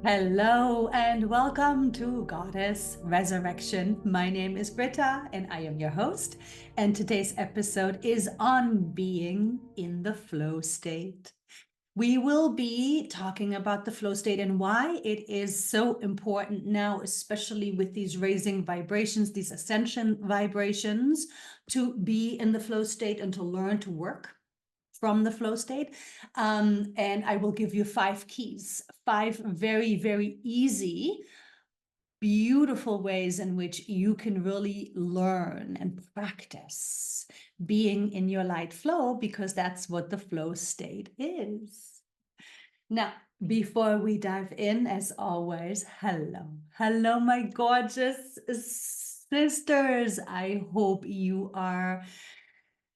Hello and welcome to Goddess Resurrection. My name is Britta and I am your host. And today's episode is on being in the flow state. We will be talking about the flow state and why it is so important now, especially with these raising vibrations, these ascension vibrations, to be in the flow state and to learn to work from the flow state. And I will give you 5 keys, 5 very, very easy, beautiful ways in which you can really learn and practice being in your light flow, because that's what the flow state is. Now, before we dive in, as always, hello, my gorgeous sisters. I hope you are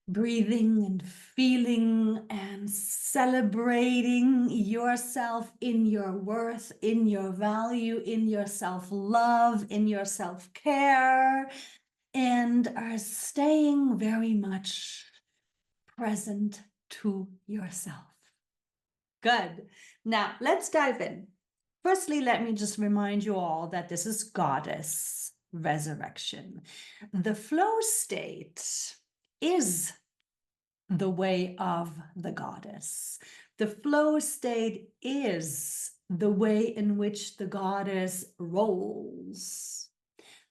breathing and feeling and celebrating yourself in your worth, in your value, in your self-love, in your self-care, and are staying very much present to yourself. Good. Now, let's dive in. Firstly, let me just remind you all that this is Goddess Resurrection. The flow state is the way of the goddess. The flow state is the way in which the goddess rolls.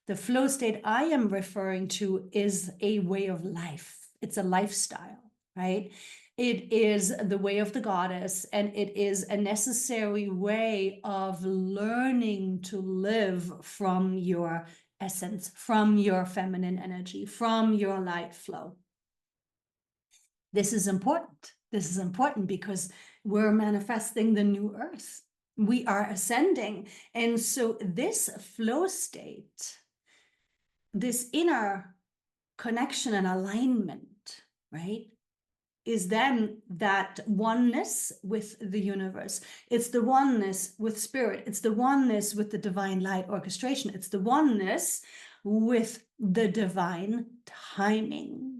The flow state I am referring to is a way of life. It's a lifestyle, right? It is the way of the goddess, and it is a necessary way of learning to live from your essence, from your feminine energy, from your light flow. This is important. This is important because we're manifesting the new earth. We are ascending. And so this flow state, this inner connection and alignment, right, is then that oneness with the universe. It's the oneness with spirit. It's the oneness with the divine light orchestration. It's the oneness with the divine timing.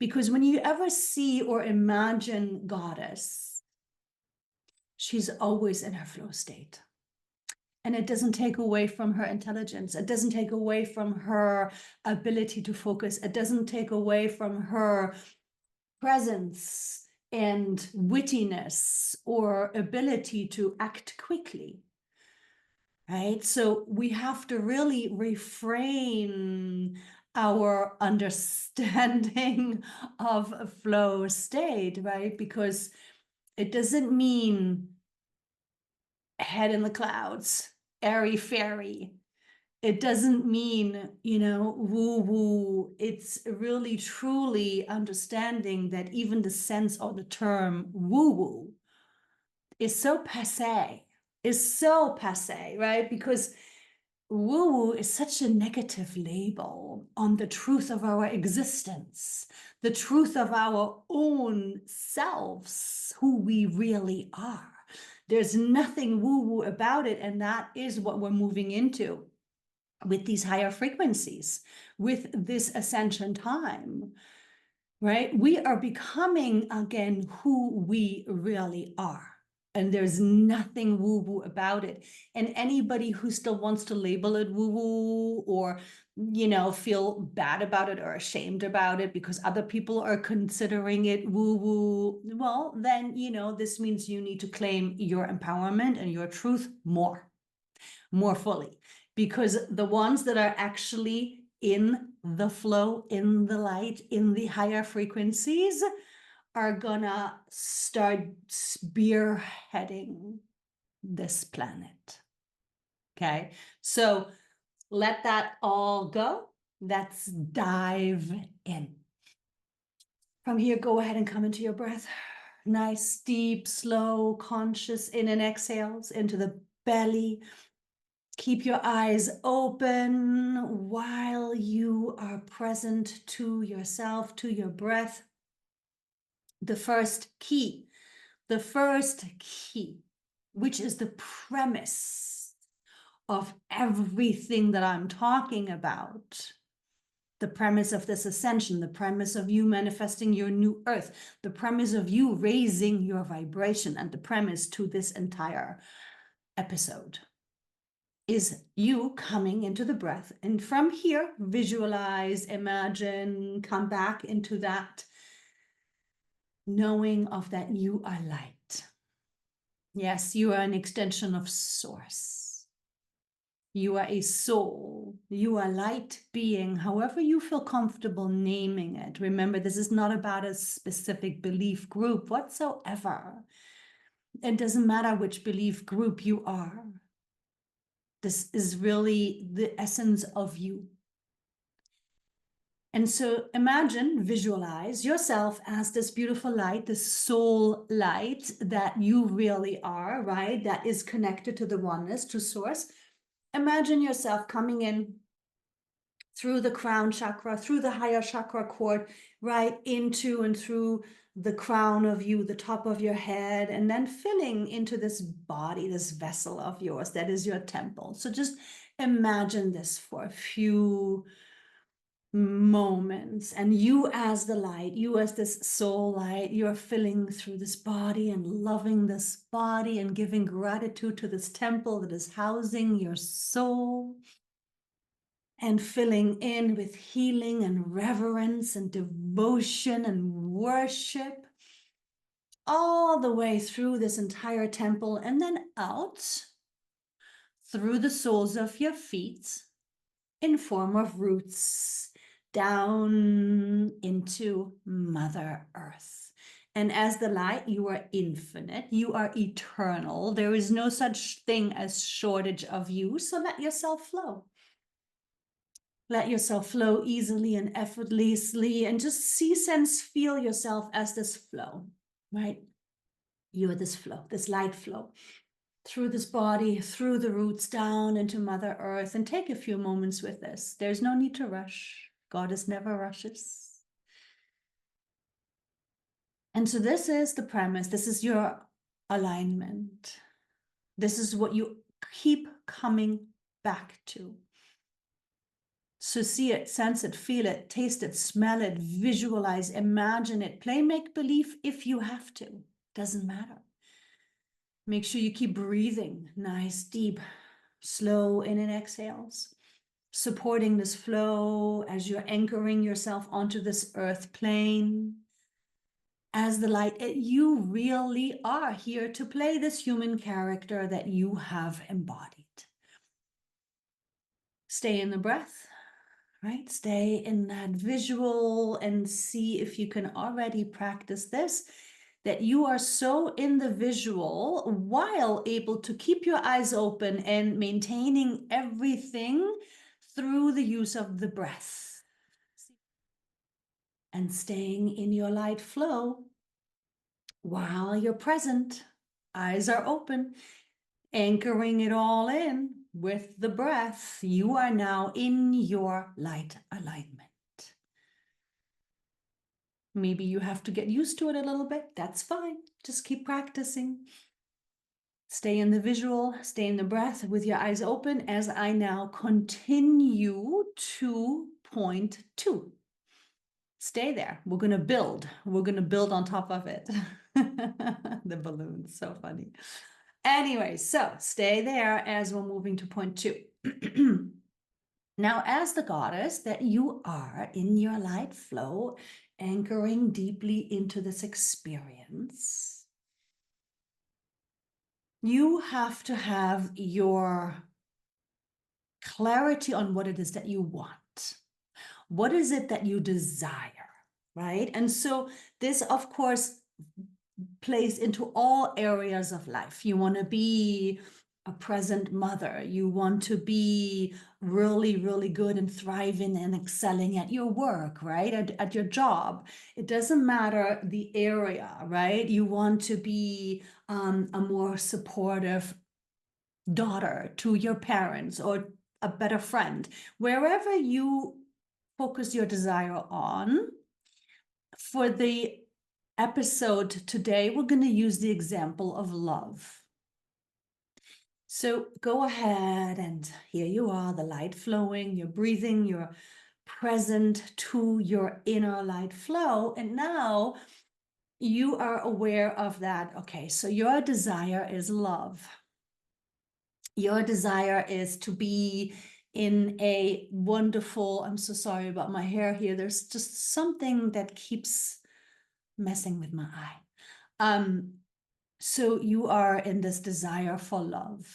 Because when you ever see or imagine Goddess, she's always in her flow state. And it doesn't take away from her intelligence. It doesn't take away from her ability to focus. It doesn't take away from her presence and wittiness or ability to act quickly. Right? So we have to really refrain our understanding of a flow state, right? Because it doesn't mean head in the clouds, airy fairy. It doesn't mean, woo woo. It's really truly understanding that even the sense or the term woo woo is so passé, right? Because woo-woo is such a negative label on the truth of our existence, the truth of our own selves, who we really are. There's nothing woo-woo about it, and that is what we're moving into with these higher frequencies, with this ascension time, right? We are becoming, again, who we really are. And there's nothing woo-woo about it. And anybody who still wants to label it woo-woo or, feel bad about it or ashamed about it because other people are considering it woo-woo, well, then, this means you need to claim your empowerment and your truth more fully. Because the ones that are actually in the flow, in the light, in the higher frequencies, are gonna start spearheading this planet. Okay, so let that all go. Let's dive in. From here, go ahead and come into your breath. Nice, deep, slow, conscious in and exhales into the belly. Keep your eyes open while you are present to yourself, to your breath. The first key, which is the premise of everything that I'm talking about, the premise of this ascension, the premise of you manifesting your new earth, the premise of you raising your vibration, and the premise to this entire episode is you coming into the breath. And from here, visualize, imagine, come back into that knowing of that you are light. Yes, you are an extension of source. You are a soul. You are light being, however you feel comfortable naming it. Remember, this is not about a specific belief group whatsoever. It doesn't matter which belief group you are. This is really the essence of you. And so imagine, visualize yourself as this beautiful light, this soul light that you really are, right? That is connected to the oneness, to source. Imagine yourself coming in through the crown chakra, through the higher chakra cord, right into and through the crown of you, the top of your head, and then filling into this body, this vessel of yours that is your temple. So just imagine this for a few moments, and you as the light, you as this soul light, you're filling through this body and loving this body and giving gratitude to this temple that is housing your soul, and filling in with healing and reverence and devotion and worship all the way through this entire temple, and then out through the soles of your feet in form of roots down into Mother Earth. And as the light, you are infinite, you are eternal. There is no such thing as shortage of you, so let yourself flow. Let yourself flow easily and effortlessly, and just see, sense, feel yourself as this flow, right? You are this flow, this light flow through this body, through the roots, down into Mother Earth, and take a few moments with this. There's no need to rush. Goddess never rushes. And so this is the premise. This is your alignment. This is what you keep coming back to. So see it, sense it, feel it, taste it, smell it, visualize, imagine it, play make-believe if you have to. Doesn't matter. Make sure you keep breathing nice, deep, slow in and exhales, supporting this flow as you're anchoring yourself onto this earth plane. As the light, you really are here to play this human character that you have embodied. Stay in the breath, right? Stay in that visual and see if you can already practice this, that you are so in the visual while able to keep your eyes open and maintaining everything through the use of the breath. And staying in your light flow while you're present, eyes are open, anchoring it all in with the breath. You are now in your light alignment. Maybe you have to get used to it a little bit. That's fine. Just keep practicing. Stay in the visual, stay in the breath with your eyes open as I now continue to point 2. Stay there. We're going to build. We're going to build on top of it. The balloon, so funny. Anyway, so stay there as we're moving to point 2. Now, as the goddess that you are in your light flow, anchoring deeply into this experience, you have to have your clarity on what it is that you want. What is it that you desire, right? And so this, of course, plays into all areas of life. You want to be a present mother. You want to be really, really good and thriving and excelling at your work, right? At your job. It doesn't matter the area, right? You want to be a more supportive daughter to your parents or a better friend. Wherever you focus your desire on, for the episode today, we're going to use the example of love. So go ahead, and here you are, the light flowing, you're breathing, you're present to your inner light flow. And now you are aware of that. Okay, so your desire is love. Your desire is to be in a wonderful, I'm so sorry about my hair here. There's just something that keeps messing with my eye. So you are in this desire for love.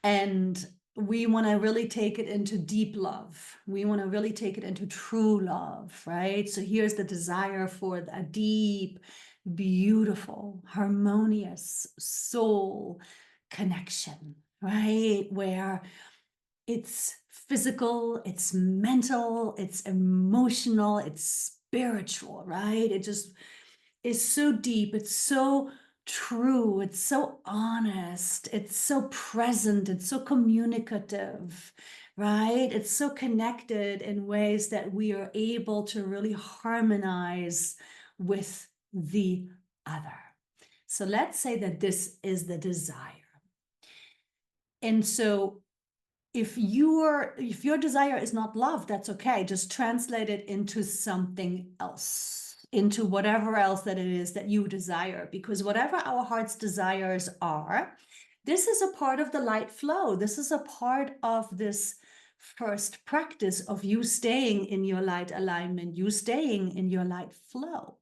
And we want to really take it into deep love. We want to really take it into true love, right? So here's the desire for a deep, beautiful, harmonious soul connection, right? Where it's physical, it's mental, it's emotional, it's spiritual, right? It just is so deep, it's so true, it's so honest, it's so present, it's so communicative, right? It's so connected in ways that we are able to really harmonize with the other. So let's say that this is the desire. And so if your desire is not love, that's okay. Just translate it into something else, into whatever else that it is that you desire, because whatever our heart's desires are, this is a part of the light flow. This is a part of this first practice of you staying in your light alignment, you staying in your light flow.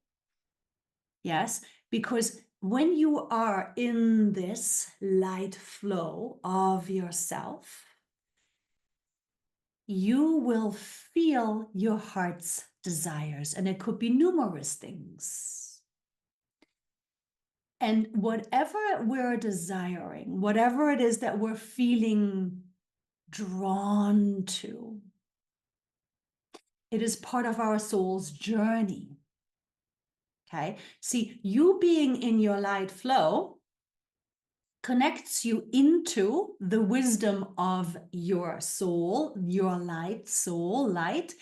Yes, because when you are in this light flow of yourself, you will feel your heart's desires, and it could be numerous things. And whatever we're desiring, whatever it is that we're feeling drawn to, it is part of our soul's journey. Okay, see, you being in your light flow connects you into the wisdom of your soul, your light, soul, light,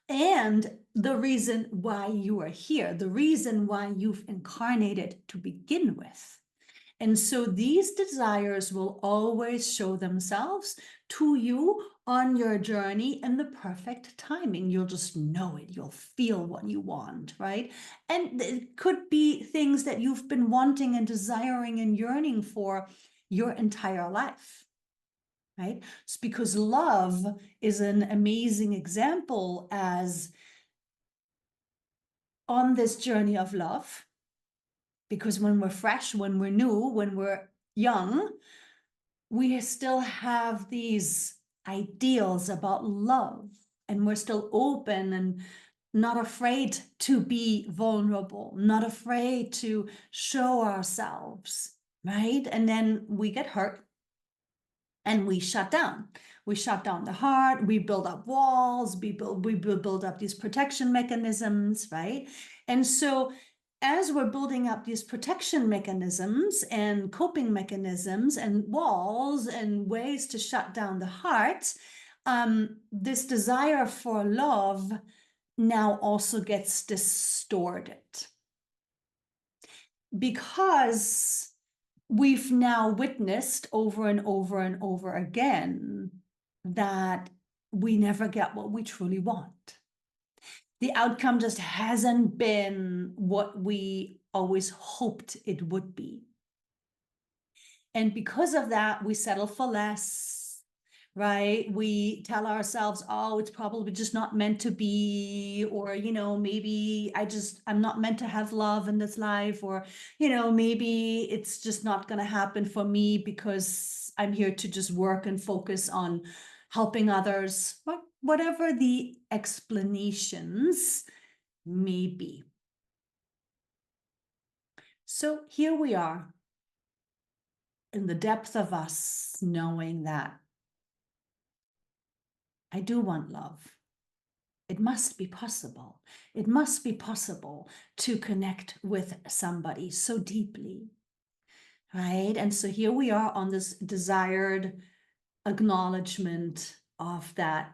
and the reason why you are here, the reason why you've incarnated to begin with. And so these desires will always show themselves to you on your journey in the perfect timing. You'll just know it. You'll feel what you want, right? And it could be things that you've been wanting and desiring and yearning for your entire life, right? It's because love is an amazing example as on this journey of love, because when we're fresh, when we're new, when we're young, we still have these ideals about love, and we're still open and not afraid to be vulnerable, not afraid to show ourselves, right? And then we get hurt and we shut down. We shut down the heart, we build up walls, we build up these protection mechanisms, right? And so as we're building up these protection mechanisms and coping mechanisms and walls and ways to shut down the heart, this desire for love now also gets distorted, because we've now witnessed over and over and over again that we never get what we truly want. The outcome just hasn't been what we always hoped it would be. And because of that, we settle for less, right? We tell ourselves, oh, it's probably just not meant to be, or, maybe I'm not meant to have love in this life, or, maybe it's just not going to happen for me because I'm here to just work and focus on helping others, whatever the explanations may be. So here we are in the depth of us, knowing that I do want love. It must be possible. It must be possible to connect with somebody so deeply, right? And so here we are on this desired acknowledgement of that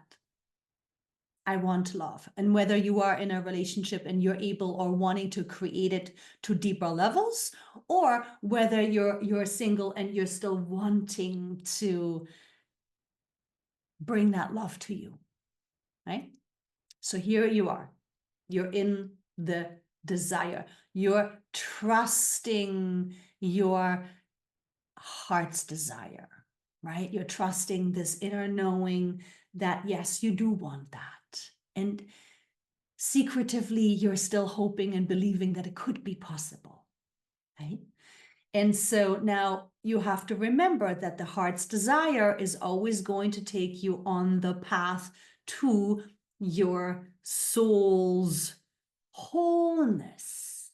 I want love. And whether you are in a relationship and you're able or wanting to create it to deeper levels, or whether you're single and you're still wanting to bring that love to you, right? So here you are. You're in the desire. You're trusting your heart's desire. right? You're trusting this inner knowing that, yes, you do want that. And secretively, you're still hoping and believing that it could be possible, right? And so now you have to remember that the heart's desire is always going to take you on the path to your soul's wholeness.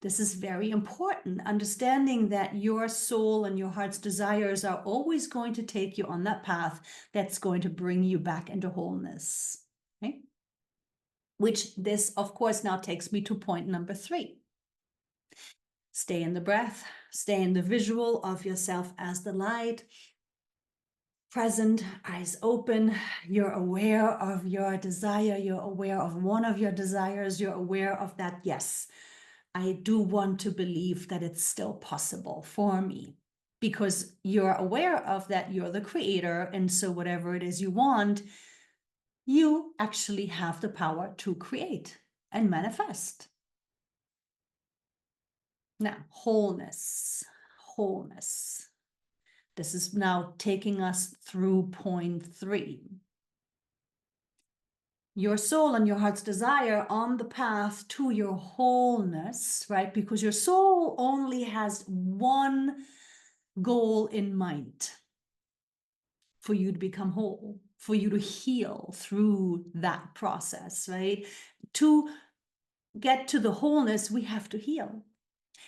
This is very important, understanding that your soul and your heart's desires are always going to take you on that path that's going to bring you back into wholeness. Okay? Which this, of course, now takes me to point number 3. Stay in the breath, stay in the visual of yourself as the light, present, eyes open. You're aware of your desire, you're aware of one of your desires, you're aware of that, yes, I do want to believe that it's still possible for me. Because you're aware of that, you're the creator, and so whatever it is you want, you actually have the power to create and manifest. Now, wholeness. This is now taking us through point 3. Your soul and your heart's desire on the path to your wholeness, right? Because your soul only has one goal in mind: for you to become whole, for you to heal through that process, right? To get to the wholeness, we have to heal.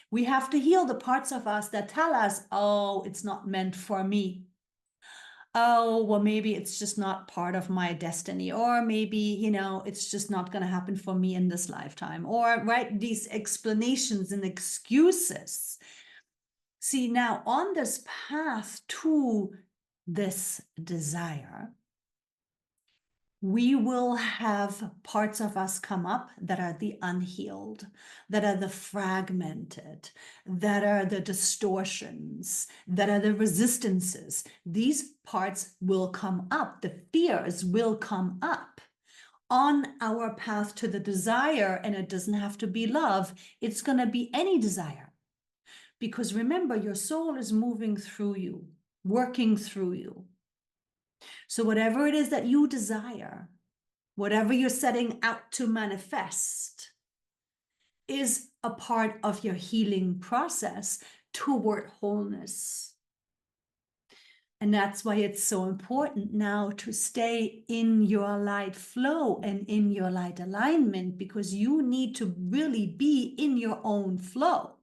We have to heal the parts of us that tell us, oh, it's not meant for me. Oh, well, maybe it's just not part of my destiny, or maybe, you know, it's just not going to happen for me in this lifetime, or, right, these explanations and excuses. See, now on this path to this desire, we will have parts of us come up that are the unhealed, that are the fragmented, that are the distortions, that are the resistances. These parts will come up. The fears will come up on our path to the desire. And it doesn't have to be love. It's going to be any desire. Because remember, your soul is moving through you, working through you. So whatever it is that you desire, whatever you're setting out to manifest, is a part of your healing process toward wholeness. And that's why it's so important now to stay in your light flow and in your light alignment, because you need to really be in your own flow,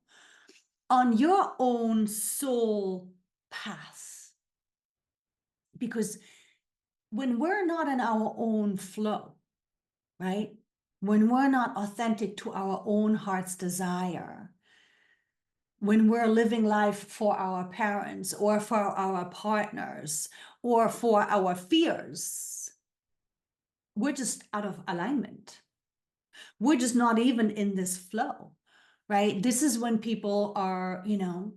on your own soul path. Because when we're not in our own flow, right? When we're not authentic to our own heart's desire, when we're living life for our parents or for our partners or for our fears, we're just out of alignment. We're just not even in this flow, right? This is when people are, you know,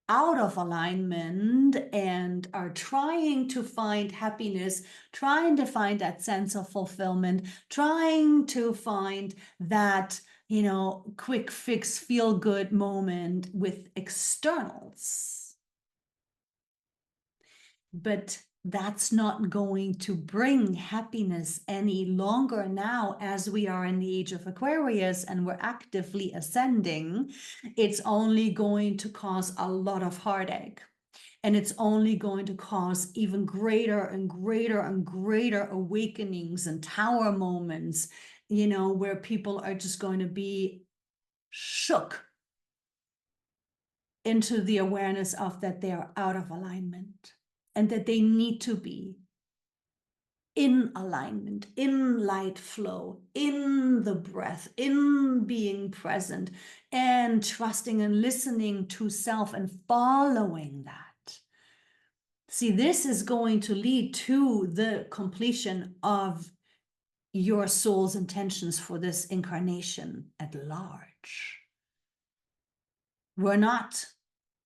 out of alignment and are trying to find happiness, trying to find that sense of fulfillment, trying to find that, you know, quick fix, feel good moment with externals. But that's not going to bring happiness any longer now, as we are in the age of Aquarius and we're actively ascending. It's only going to cause a lot of heartache. And it's only going to cause even greater and greater and greater awakenings and tower moments, you know, where people are just going to be shook into the awareness of that they are out of alignment and that they need to be in alignment, in light flow, in the breath, in being present and trusting and listening to self and following that. See, this is going to lead to the completion of your soul's intentions for this incarnation at large. We're not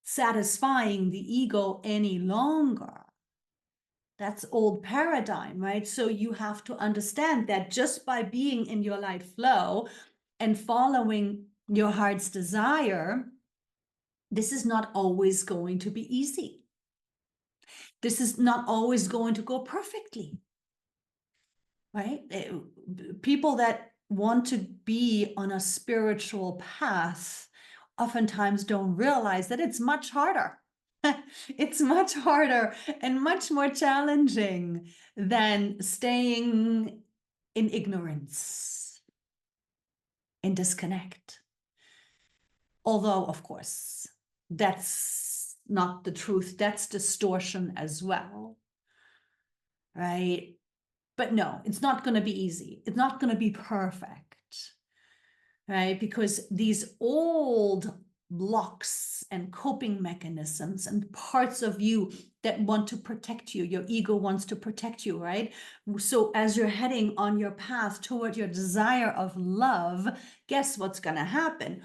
satisfying the ego any longer. That's old paradigm, right? So you have to understand that just by being in your light flow and following your heart's desire, this is not always going to be easy. This is not always going to go perfectly, right? People that want to be on a spiritual path oftentimes don't realize that it's much harder. It's much harder and much more challenging than staying in ignorance, in disconnect. Although, of course, that's not the truth. That's distortion as well, right? But no, it's not going to be easy. It's not going to be perfect, right? Because these old blocks and coping mechanisms and parts of you that want to protect you, your ego wants to protect you, right? So as you're heading on your path toward your desire of love, guess what's going to happen?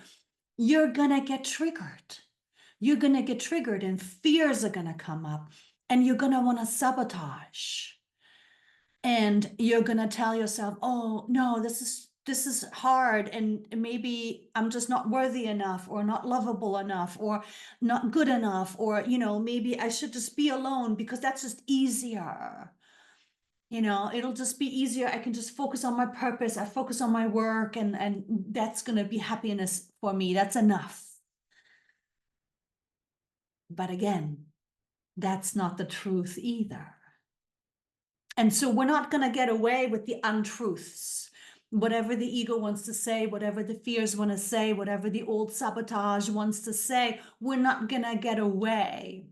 You're going to get triggered. You're going to get triggered and fears are going to come up and you're going to want to sabotage. And you're going to tell yourself, oh, no, this is hard. And maybe I'm just not worthy enough or not lovable enough or not good enough. Or, maybe I should just be alone because that's just easier. It'll just be easier. I can just focus on my purpose. I focus on my work and that's going to be happiness for me. That's enough. But again, that's not the truth either. And so we're not going to get away with the untruths. Whatever the ego wants to say, whatever the fears want to say, whatever the old sabotage wants to say, we're not going to get away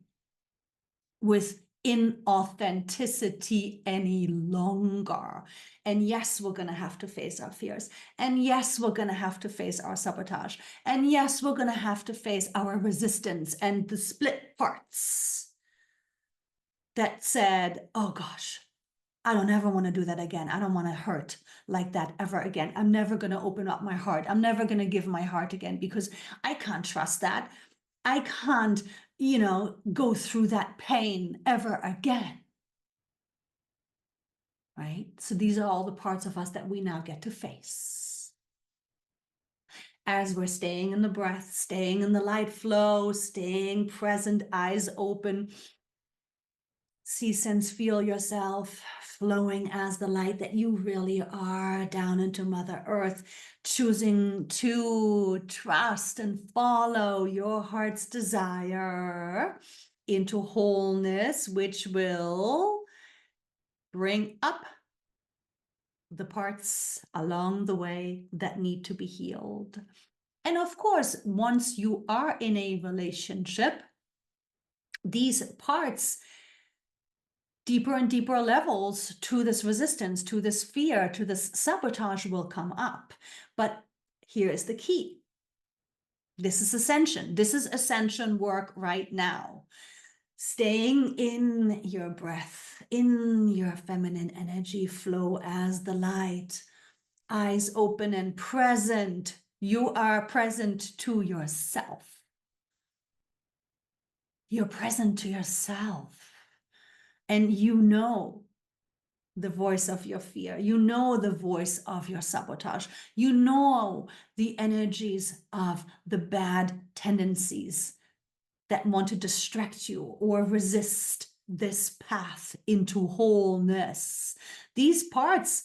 with inauthenticity any longer. And yes, we're going to have to face our fears. And yes, we're going to have to face our sabotage. And yes, we're going to have to face our resistance and the split parts that said, oh gosh, I don't ever want to do that again. I don't want to hurt like that ever again. I'm never going to open up my heart. I'm never going to give my heart again because I can't trust that. I can't, go through that pain ever again. Right? So these are all the parts of us that we now get to face. As we're staying in the breath, staying in the light flow, staying present, eyes open, see, sense, feel yourself flowing as the light that you really are down into Mother Earth, choosing to trust and follow your heart's desire into wholeness, which will bring up the parts along the way that need to be healed. And of course, once you are in a relationship, these parts, deeper and deeper levels to this resistance, to this fear, to this sabotage will come up. But here is the key. This is ascension. This is ascension work right now. Staying in your breath, in your feminine energy flow as the light, eyes open and present. You are present to yourself. You're present to yourself. And you know the voice of your fear. You know the voice of your sabotage. You know the energies of the bad tendencies that want to distract you or resist this path into wholeness. These parts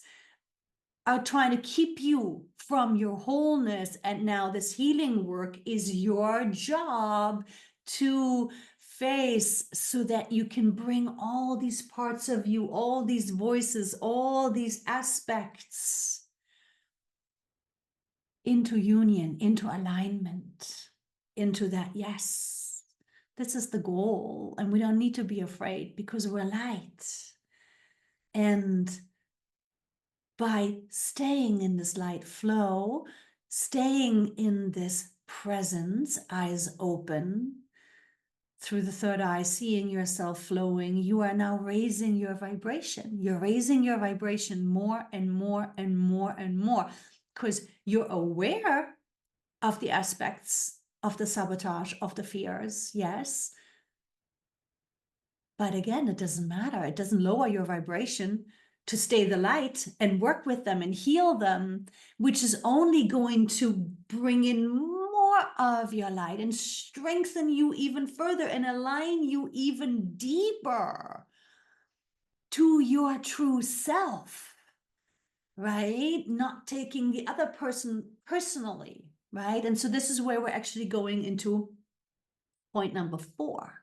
are trying to keep you from your wholeness. And now this healing work is your job to face so that you can bring all these parts of you, all these voices, all these aspects into union, into alignment, into that, yes, this is the goal. And we don't need to be afraid because we're light. And by staying in this light flow, staying in this presence, eyes open, through the third eye, seeing yourself flowing, you are now raising your vibration. You're raising your vibration more and more and more and more because you're aware of the aspects of the sabotage, of the fears, yes. But again, it doesn't matter. It doesn't lower your vibration to stay the light and work with them and heal them, which is only going to bring in more of your light and strengthen you even further and align you even deeper to your true self, right? Not taking the other person personally, right? And so this is where we're actually going into point number 4.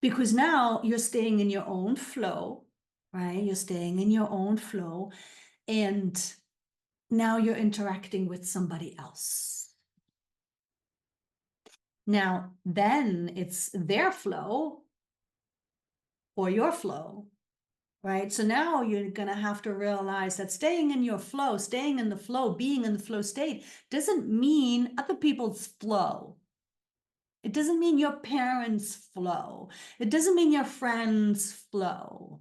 Because now you're staying in your own flow, right? You're staying in your own flow, and now you're interacting with somebody else. Now, then it's their flow or your flow, right? So now you're going to have to realize that staying in your flow, staying in the flow, being in the flow state doesn't mean other people's flow. It doesn't mean your parents' flow. It doesn't mean your friends' flow.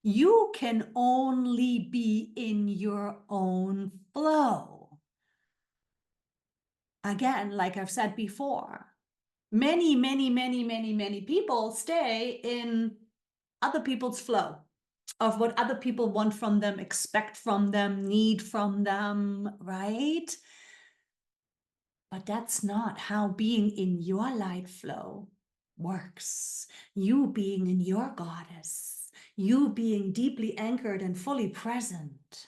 You can only be in your own flow. Again, like I've said before, many people stay in other people's flow of what other people want from them, expect from them, need from them, right? But that's not how being in your light flow works. You being in your goddess, you being deeply anchored and fully present,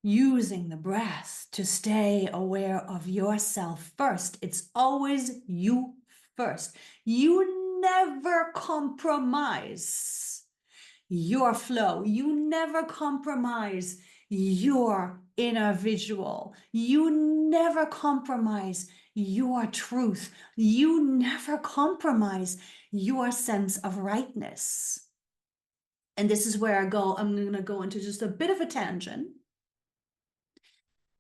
using the breath to stay aware of yourself first. It's always you first. You never compromise your flow. You never compromise your inner visual. You never compromise your truth. You never compromise your sense of rightness. And this is where I'm going to go into just a bit of a tangent.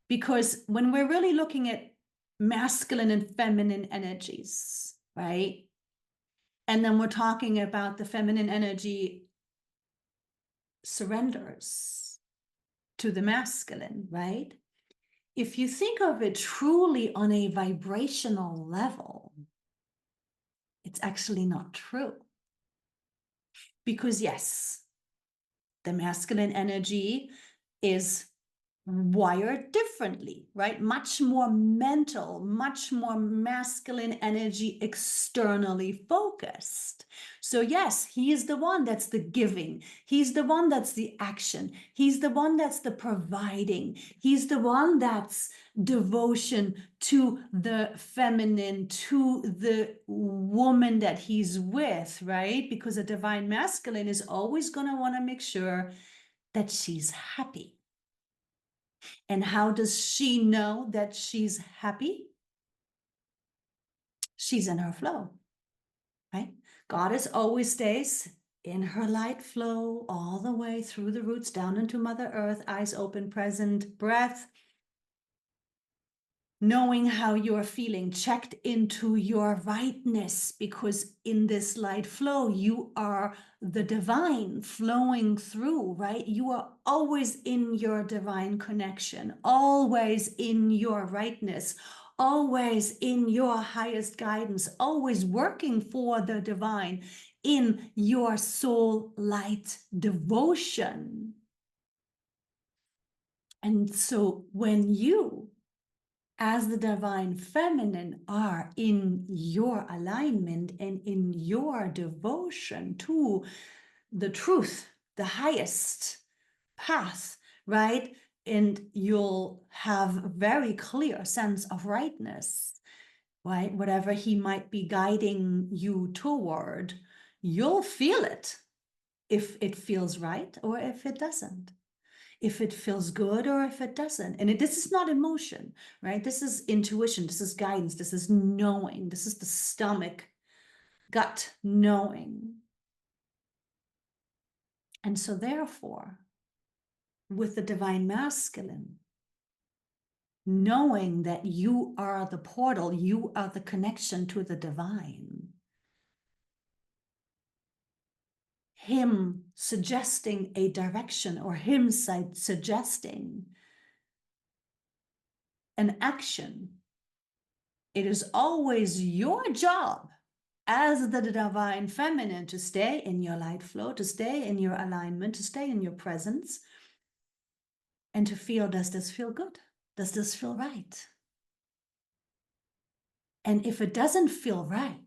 Because when we're really looking at masculine and feminine energies, right? And then we're talking about the feminine energy surrenders to the masculine, right? If you think of it truly on a vibrational level, it's actually not true. Because yes, the masculine energy is wired differently, right? Much more mental, much more masculine energy, externally focused. So yes, he is the one that's the giving. He's the one that's the action. He's the one that's the providing. He's the one that's devotion to the feminine, to the woman that he's with, right? Because a divine masculine is always going to want to make sure that she's happy. And how does she know that she's happy? She's in her flow, right? Goddess always stays in her light flow all the way through the roots down into Mother Earth, eyes open, present, breath, knowing how you're feeling, checked into your rightness, because in this light flow, you are the divine flowing through, right? You are always in your divine connection, always in your rightness, always in your highest guidance, always working for the divine in your soul light devotion. And so when you, as the divine feminine, are in your alignment and in your devotion to the truth, the highest path, right? And you'll have a very clear sense of rightness, right? Whatever he might be guiding you toward, you'll feel it if it feels right or if it doesn't. If it feels good or if it doesn't. And this is not emotion, right? This is intuition. This is guidance. This is knowing. This is the stomach, gut knowing. And so therefore, with the divine masculine, knowing that you are the portal, you are the connection to the divine, him suggesting a direction or him suggesting an action, it is always your job as the divine feminine to stay in your light flow, to stay in your alignment, to stay in your presence, and to feel, does this feel good? Does this feel right? And if it doesn't feel right,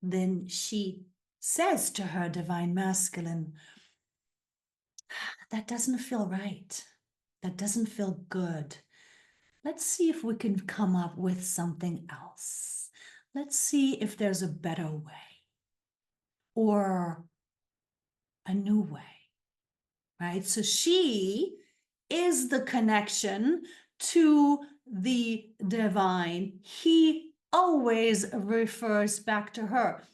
then she says to her divine masculine, that doesn't feel right. That doesn't feel good. Let's see if we can come up with something else. Let's see if there's a better way or a new way, right? So she is the connection to the divine. He always refers back to her.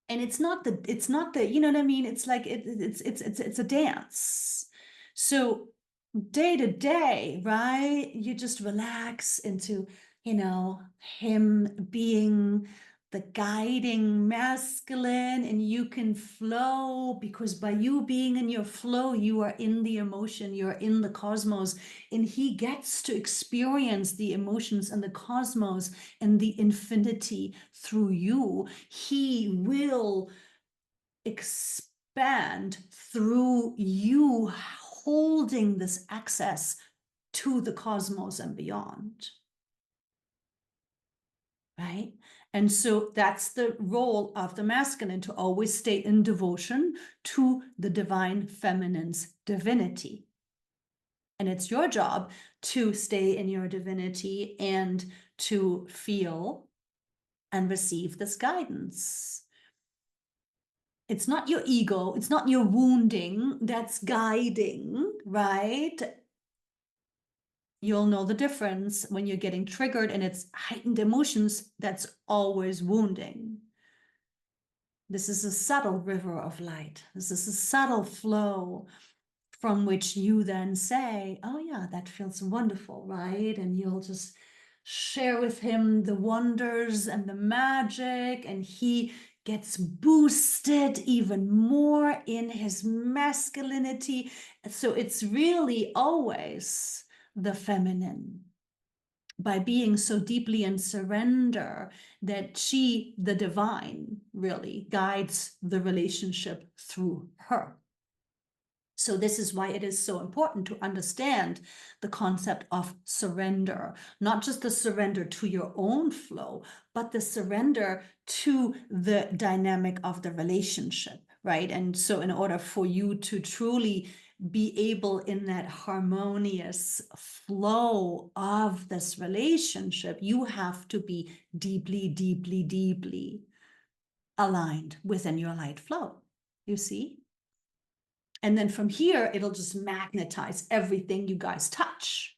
And it's not the, you know what I mean? It's like it's a dance. So day to day, right? You just relax into, him being the guiding masculine, and you can flow, because by you being in your flow, you are in the emotion, you're in the cosmos, and he gets to experience the emotions and the cosmos and the infinity through you. He will expand through you holding this access to the cosmos and beyond. Right? And so that's the role of the masculine, to always stay in devotion to the divine feminine's divinity. And it's your job to stay in your divinity and to feel and receive this guidance. It's not your ego, it's not your wounding that's guiding, right? You'll know the difference when you're getting triggered and it's heightened emotions. That's always wounding. This is a subtle river of light. This is a subtle flow from which you then say, oh yeah, that feels wonderful, right? And you'll just share with him the wonders and the magic, and he gets boosted even more in his masculinity. So it's really always the feminine, by being so deeply in surrender, that she, the divine, really guides the relationship through her. So this is why it is so important to understand the concept of surrender, not just the surrender to your own flow, but the surrender to the dynamic of the relationship, right? And so in order for you to truly be able, in that harmonious flow of this relationship, you have to be deeply, deeply, deeply aligned within your light flow, you see? And then from here, it'll just magnetize everything you guys touch,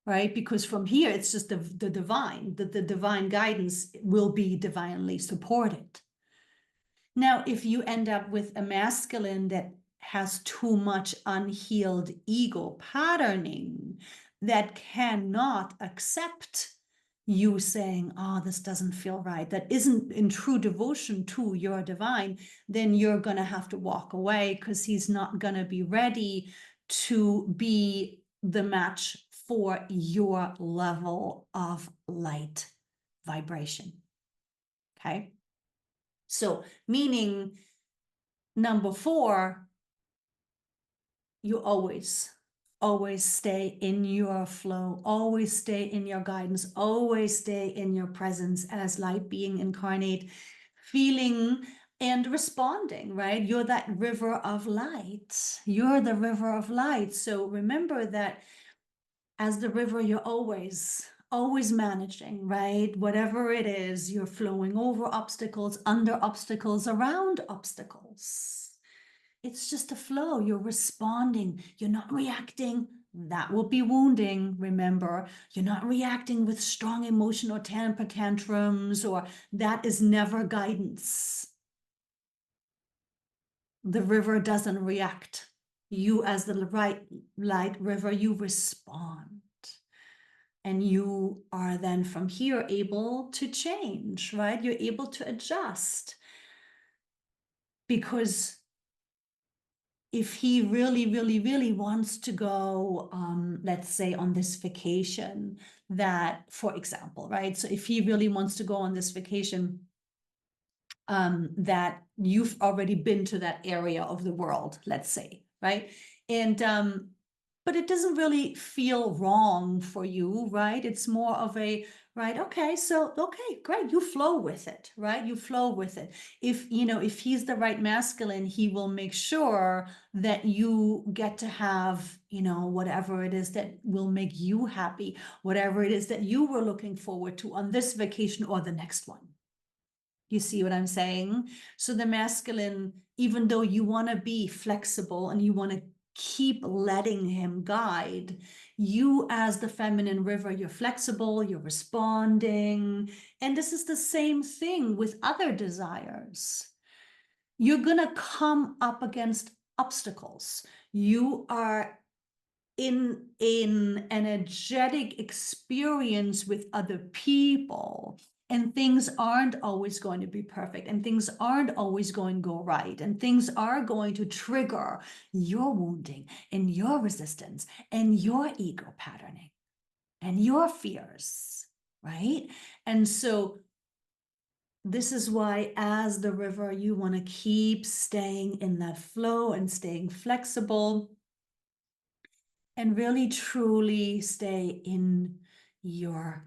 right? Because from here, it's just the divine, the divine guidance will be divinely supported. Now, if you end up with a masculine that has too much unhealed ego patterning, that cannot accept you saying, oh, this doesn't feel right, that isn't in true devotion to your divine, then you're going to have to walk away, because he's not going to be ready to be the match for your level of light vibration. Okay. So meaning number 4, you always stay in your flow, always stay in your guidance, always stay in your presence as light being incarnate, feeling and responding, right? You're that river of light. You're the river of light. So remember that as the river, you're always managing, right? Whatever it is, you're flowing over obstacles, under obstacles, around obstacles. It's just a flow. You're responding. You're not reacting. That will be wounding, remember. You're not reacting with strong emotion or temper tantrums, or that is never guidance. The river doesn't react. You, as the light river, you respond. And you are then from here able to change, right? You're able to adjust. Because if he really, really, really wants to go, let's say on this vacation, that, for example, right? So if he really wants to go on this vacation, that you've already been to that area of the world, let's say, right? And but it doesn't really feel wrong for you, right? It's more of a, right, okay, so, okay, great, you flow with it, right? You flow with it. If, if he's the right masculine, he will make sure that you get to have, whatever it is that will make you happy, whatever it is that you were looking forward to on this vacation or the next one. You see what I'm saying? So the masculine, even though you want to be flexible and you want to keep letting him guide, you as the feminine river, you're flexible, you're responding. And this is the same thing with other desires. You're going to come up against obstacles. You are in an energetic experience with other people, and things aren't always going to be perfect, and things aren't always going to go right, and things are going to trigger your wounding and your resistance and your ego patterning and your fears, right? And so this is why, as the river, you want to keep staying in that flow and staying flexible and really truly stay in your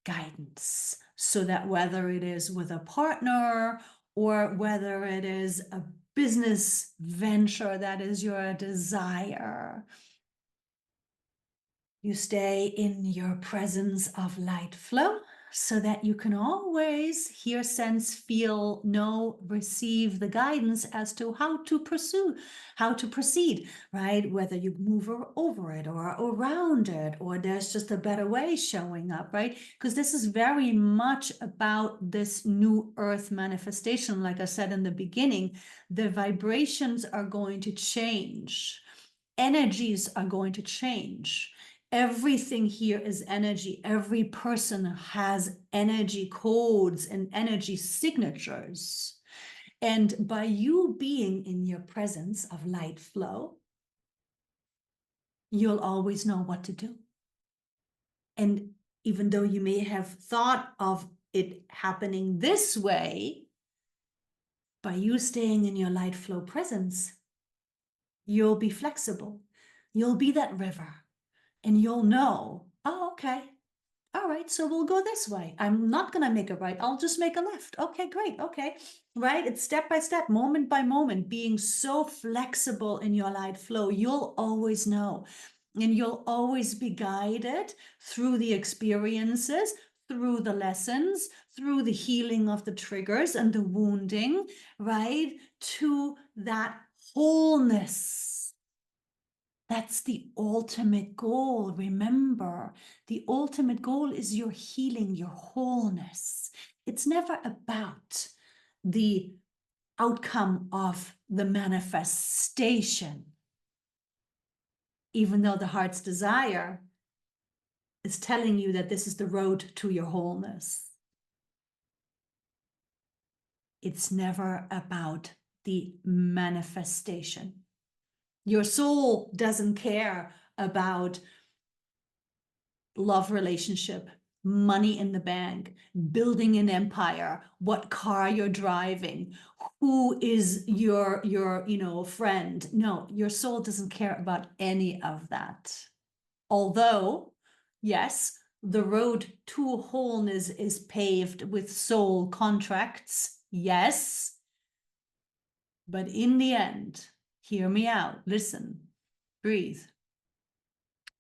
guidance, so that whether it is with a partner or whether it is a business venture that is your desire, you stay in your presence of light flow, so that you can always hear, sense, feel, know, receive the guidance as to how to pursue, how to proceed, right? Whether you move over it or around it, or there's just a better way showing up, right? Because this is very much about this new earth manifestation. Like I said in the beginning, the vibrations are going to change. Energies are going to change. Everything here is energy. Every person has energy codes and energy signatures. And by you being in your presence of light flow, you'll always know what to do. And even though you may have thought of it happening this way, by you staying in your light flow presence, you'll be flexible. You'll be that river. And you'll know, oh, okay, all right, so we'll go this way. I'm not going to make a right. I'll just make a left. Okay, great. Okay, right? It's step by step, moment by moment, being so flexible in your light flow. You'll always know, and you'll always be guided through the experiences, through the lessons, through the healing of the triggers and the wounding, right? To that wholeness. That's the ultimate goal. Remember, the ultimate goal is your healing, your wholeness. It's never about the outcome of the manifestation, even though the heart's desire is telling you that this is the road to your wholeness. It's never about the manifestation. Your soul doesn't care about love relationship, money in the bank, building an empire, what car you're driving, who is your friend. No, your soul doesn't care about any of that. Although, yes, the road to wholeness is paved with soul contracts, yes. But in the end, hear me out, listen, breathe.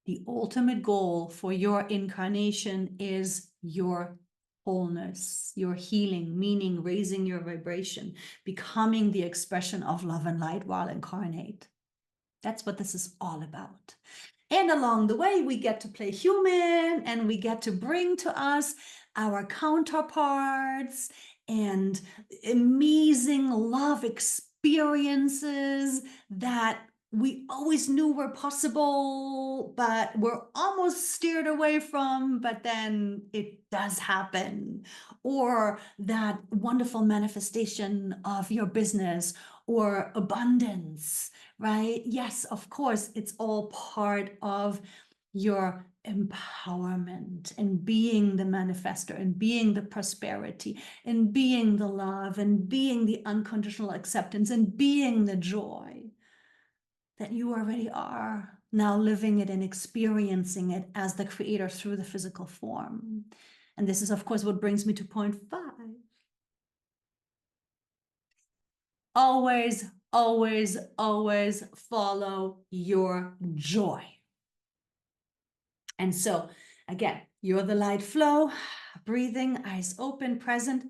The ultimate goal for your incarnation is your wholeness, your healing, meaning raising your vibration, becoming the expression of love and light while incarnate. That's what this is all about. And along the way, we get to play human, and we get to bring to us our counterparts and amazing love experiences that we always knew were possible, but we're almost steered away from, but then it does happen. Or that wonderful manifestation of your business or abundance, right? Yes, of course, it's all part of your empowerment and being the manifestor and being the prosperity and being the love and being the unconditional acceptance and being the joy. that you already are, now living it and experiencing it as the creator through the physical form. And this is, of course, what brings me to point 5. Always, always, always follow your joy. And so, again, you're the light flow, breathing, eyes open, present,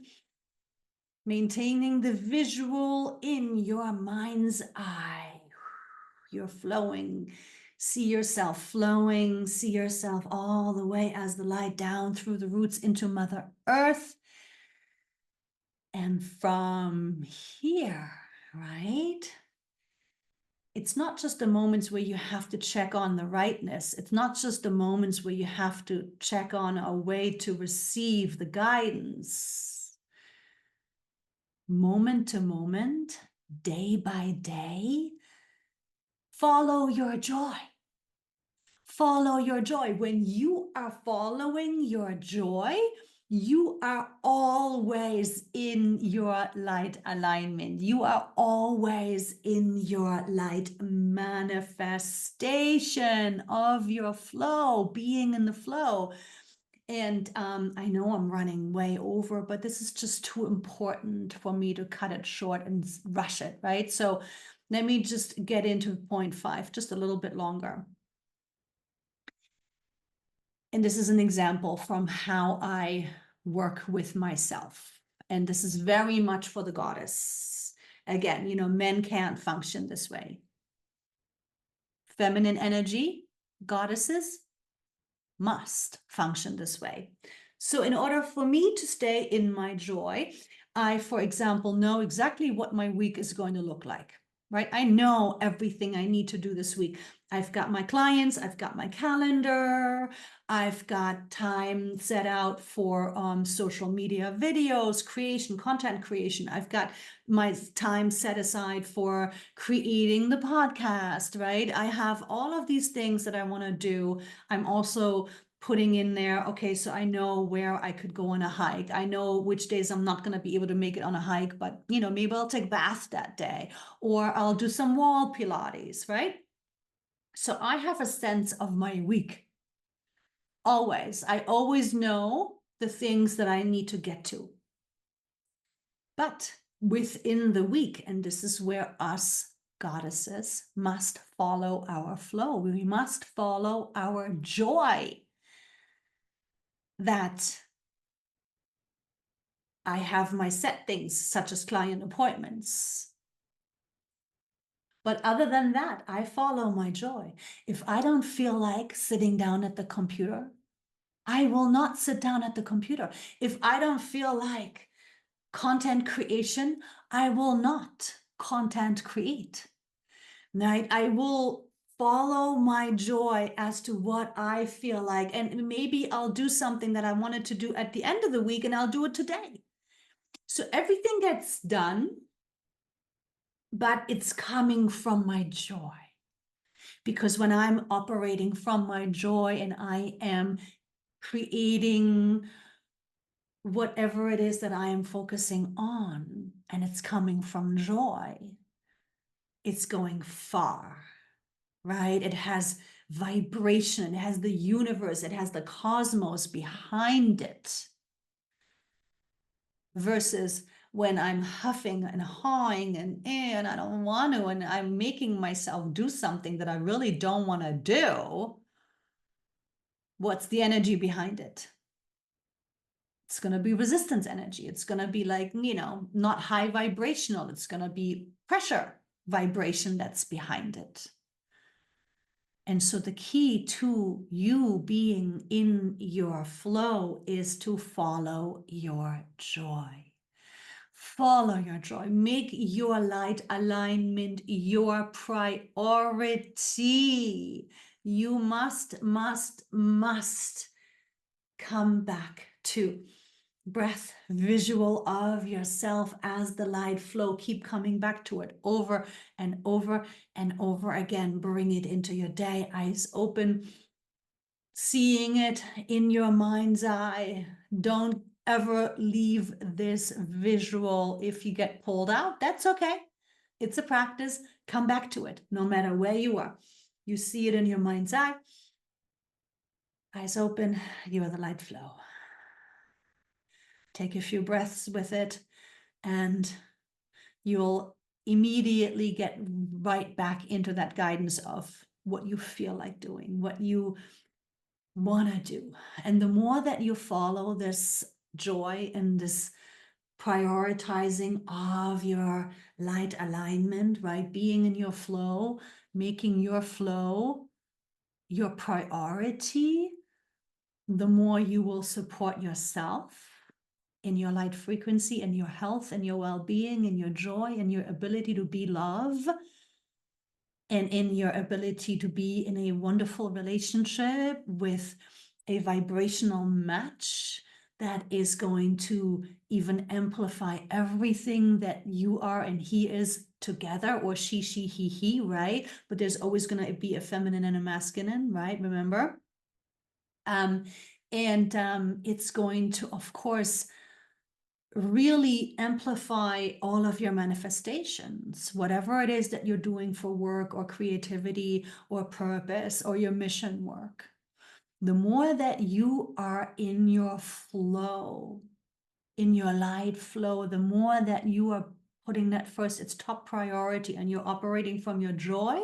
maintaining the visual in your mind's eye. You're flowing. See yourself flowing. See yourself all the way as the light down through the roots into Mother Earth. And from here, right? It's not just the moments where you have to check on the rightness. It's not just the moments where you have to check on a way to receive the guidance. Moment to moment, day by day, follow your joy. Follow your joy. When you are following your joy, you are always in your light alignment. You are always in your light manifestation of your flow, being in the flow. And I know I'm running way over, but this is just too important for me to cut it short and rush it, right? So let me just get into point 5, just a little bit longer. And this is an example from how I work with myself. And this is very much for the goddess. Again, you know, men can't function this way. Feminine energy, goddesses must function this way. So in order for me to stay in my joy, I, for example, know exactly what my week is going to look like, right? I know everything I need to do this week. I've got my clients, I've got my calendar, I've got time set out for social media videos, creation, content creation. I've got my time set aside for creating the podcast, right? I have all of these things that I want to do. I'm also putting in there, okay, so I know where I could go on a hike. I know which days I'm not going to be able to make it on a hike, but you know, maybe I'll take bath that day, or I'll do some wall Pilates, right? So I have a sense of my week. Always. I always know the things that I need to get to. But within the week, and this is where us goddesses must follow our flow. We must follow our joy. That I have my set things, such as client appointments. But other than that, I follow my joy. If I don't feel like sitting down at the computer, I will not sit down at the computer. If I don't feel like content creation, I will not content create. Right? I will follow my joy as to what I feel like. And maybe I'll do something that I wanted to do at the end of the week and I'll do it today. So everything gets done, but it's coming from my joy. Because when I'm operating from my joy and I am creating whatever it is that I am focusing on, and it's coming from joy, it's going far, right? It has vibration, it has the universe, it has the cosmos behind it. Versus when I'm huffing and hawing and I don't want to, and I'm making myself do something that I really don't want to do, what's the energy behind it? It's going to be resistance energy. It's going to be like, you know, not high vibrational. It's going to be pressure vibration that's behind it. And so the key to you being in your flow is to follow your joy. Follow your joy. Make your light alignment your priority. You must come back to breath, visual of yourself as the light flow. Keep coming back to it over and over and over again. Bring it into your day, eyes open, seeing it in your mind's eye. Don't ever leave this visual. If you get pulled out, that's okay. It's a practice. Come back to it, no matter where you are. You see it in your mind's eye. Eyes open, you are the light flow. Take a few breaths with it, and you'll immediately get right back into that guidance of what you feel like doing, what you want to do. And the more that you follow this joy and this prioritizing of your light alignment, right? Being in your flow, making your flow your priority, the more you will support yourself in your light frequency and your health and your well-being and your joy and your ability to be love, and in your ability to be in a wonderful relationship with a vibrational match that is going to even amplify everything that you are and he is together, or she, he, right? But there's always going to be a feminine and a masculine, right? Remember? It's going to, of course, really amplify all of your manifestations, whatever it is that you're doing for work or creativity or purpose or your mission work. The more that you are in your flow, in your light flow, the more that you are putting that first, it's top priority, and you're operating from your joy,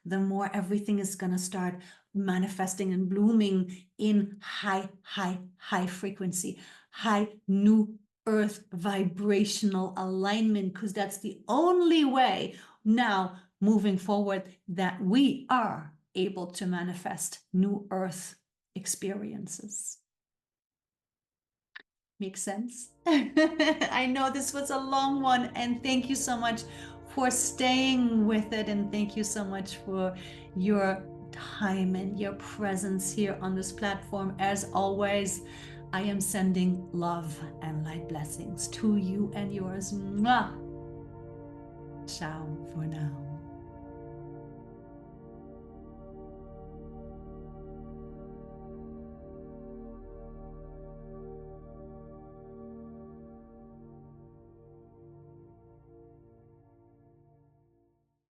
the more everything is going to start manifesting and blooming in high frequency, high new earth vibrational alignment, because that's the only way now moving forward that we are able to manifest new earth experiences. Make sense? I know this was a long one, and thank you so much for staying with it, and thank you so much for your time and your presence here on this platform. As always, I am sending love and light blessings to you and yours. Mwah! Ciao for now.